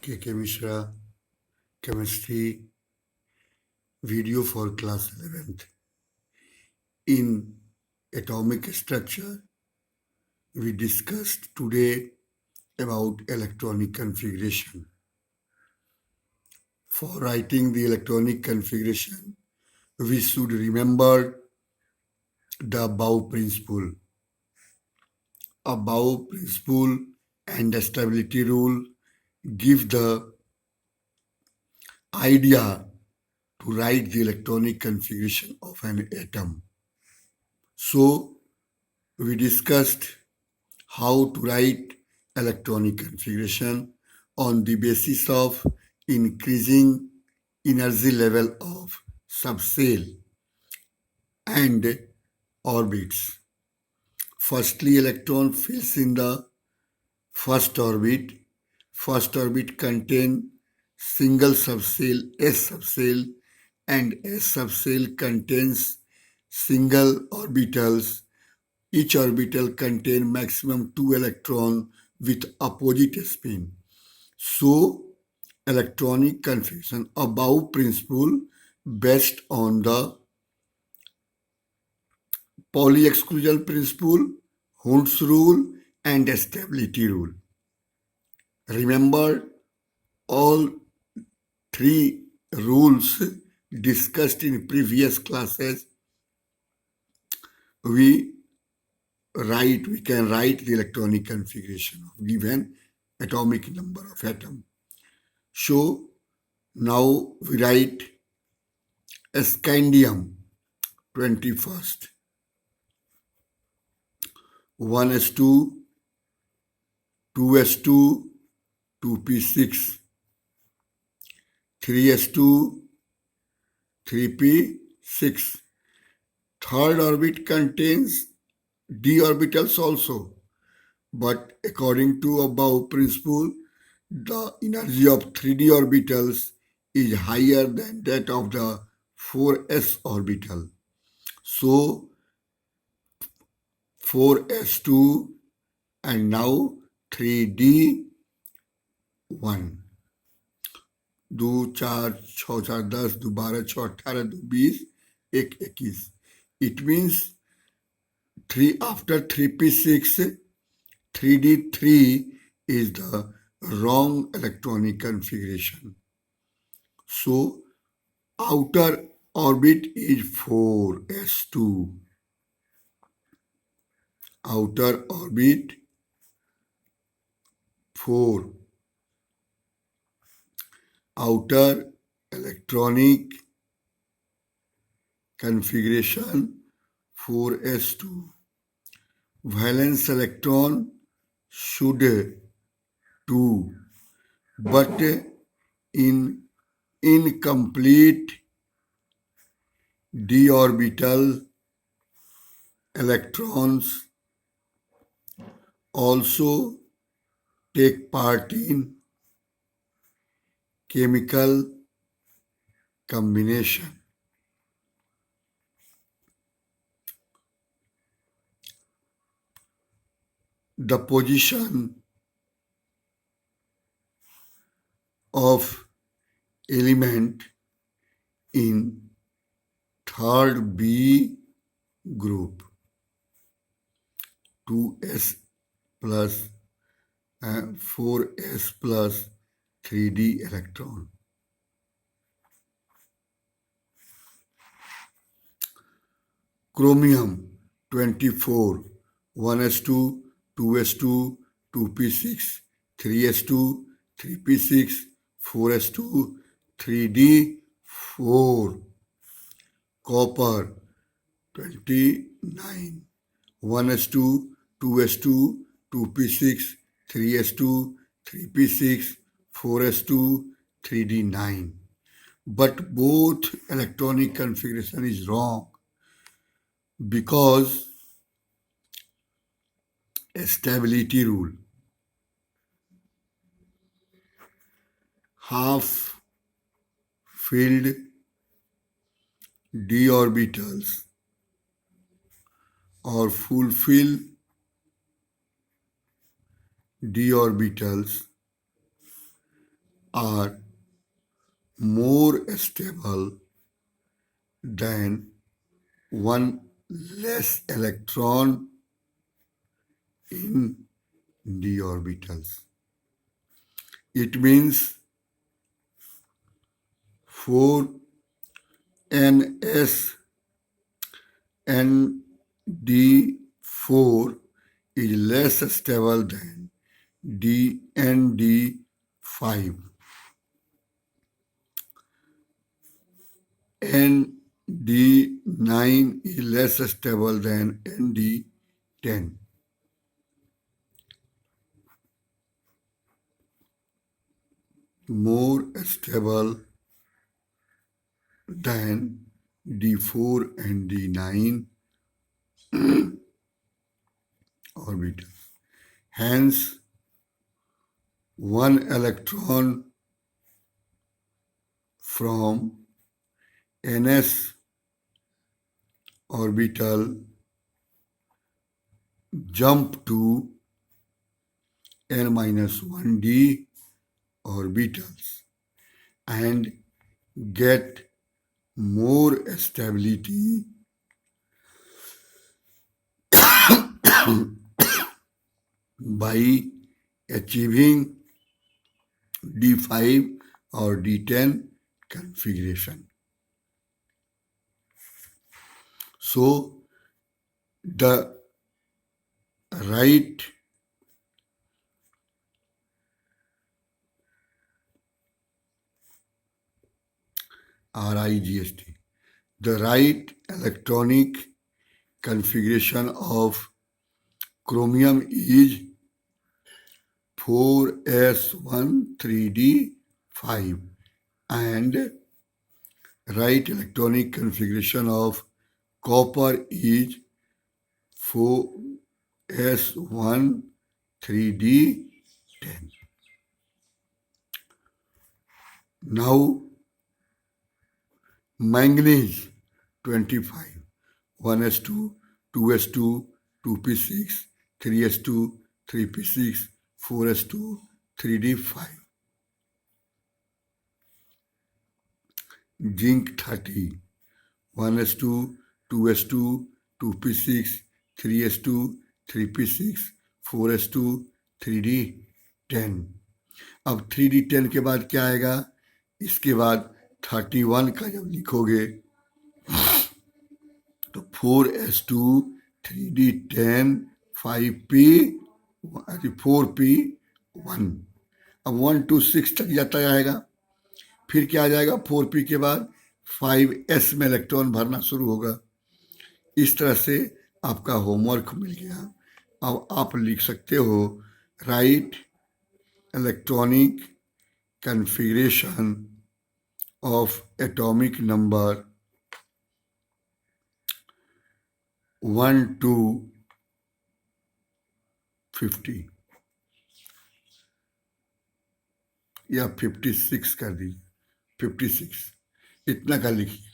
K.K. Mishra, Chemistry, video for class 11th. In atomic structure, we discussed today about electronic configuration. For writing the electronic configuration, we should remember the Bow principle. A Bow principle and the stability rule give the idea to write the electronic configuration of an atom. So, we discussed how to write electronic configuration on the basis of increasing energy level of subshell and orbits. Firstly, electron fills in the first orbit. First orbit contains single subshell S subshell and S subshell contains single orbitals. Each orbital contains maximum 2 electrons with opposite spin. So, electronic configuration above principle based on the Pauli exclusion principle, Hund's rule, and stability rule. Remember all three rules discussed in previous classes. We can write the electronic configuration of given atomic number of atom. So now we write scandium 21st 1s2 2s2 2p6 3s2 3p6. Third orbit contains d orbitals also, but according to above principle, the energy of 3d orbitals is higher than that of the 4s orbital. So 4s2 and now 3d1. 2 4 6 4 10 2 12 6 18 2 20 1 21. It means 3 after 3p6 3d3 is the wrong electronic configuration. So outer orbit is 4s2. Outer orbit 4. Outer electronic configuration 4s2. Valence electron should 2, but in incomplete d orbital electrons also take part in chemical combination. The position of element in third B group 2s plus 4s plus 3d electron. Chromium 24 1s2 2s2 2p6 3s2 3p6 4s2 3d4. Copper 29 1s2 2s2 2p6 3s2 3p6 4s2 3d9. But both electronic configuration is wrong because stability rule. Half filled d orbitals or fulfill d orbitals are more stable than one less electron in d orbitals. It means 4ns ND4 is less stable than DND5. ND9 is less stable than ND10. More stable than D4 and D9 orbitals. Hence, one electron from NS orbital jump to N-1d orbitals and get more stability by achieving D5 or D10 configuration. So, the right RIGST, the right electronic configuration of chromium is 4s13d5 and right electronic configuration of copper is 4s13d10. Now, manganese 25, 1s2, 2s2, 2p6, 3s2, 3p6, 4s2, 3d5. Zinc 30, 1s2, 2s2, 2p6, 3s2, 3p6, 4s2, 3d10. अब 3d10 के बाद क्या आएगा? इसके बाद 31 का जब लिखोगे तो 4s2, 3d10, 5p, 4p1. अब 1 to 6 तक जाता जाएगा. फिर क्या आ जाएगा? 4p के बाद 5s में इलेक्ट्रॉन भरना शुरू होगा. इस तरह से आपका होमवर्क मिल गया. अब आप लिख सकते हो right electronic configuration of atomic number 1 to 50 या 56 कर दी. 56 इतना का लिखिए.